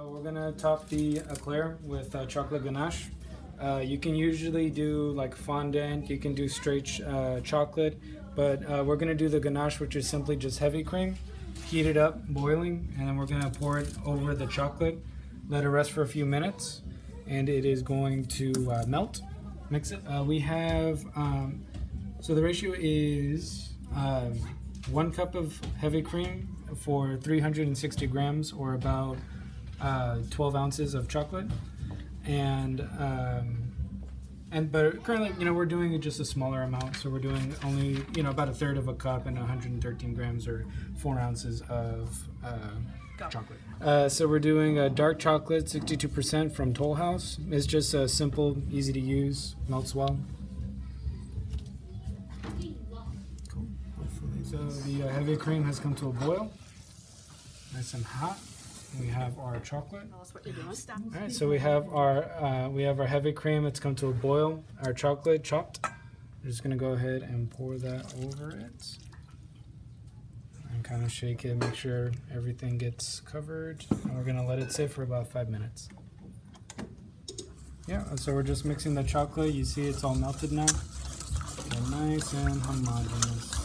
We're gonna top the eclair with chocolate ganache. You can usually do like fondant, you can do straight chocolate, but we're gonna do the ganache, which is simply just heavy cream, heat it up, boiling, and then we're gonna pour it over the chocolate, let it rest for a few minutes, and it is going to melt. Mix it. We have, so the ratio is 1 cup of heavy cream for 360 grams, or about 12 ounces of chocolate, but currently, we're doing just a smaller amount, so we're doing only, about 1/3 of a cup and 113 grams or 4 ounces of chocolate. So we're doing dark chocolate, 62% from Toll House. It's just simple, easy to use, melts well. Cool. So the heavy cream has come to a boil, nice and hot. We have our chocolate. Tell us what you're doing. All right, so we have our heavy cream. It's come to a boil. Our chocolate chopped. We're just gonna go ahead and pour that over it, and kind of shake it, make sure everything gets covered. And we're gonna let it sit for about 5 minutes. Yeah, so we're just mixing the chocolate. You see, it's all melted now. So nice and homogenous.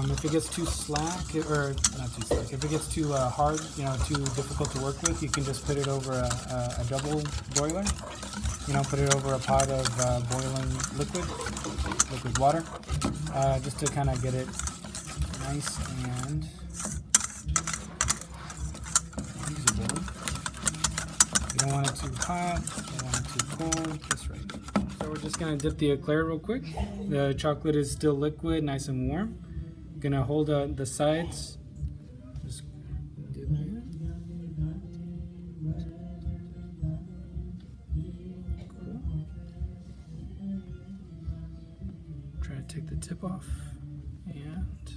If it gets too slack, or not too slack, if it gets too hard, too difficult to work with, you can just put it over a double boiler. Put it over a pot of boiling liquid water, just to kind of get it nice and usable. You don't want it too hot, you don't want it too cold, just right. So we're just gonna dip the eclair real quick. The chocolate is still liquid, nice and warm. Gonna hold the sides. Just dip it. Cool. Try to take the tip off, and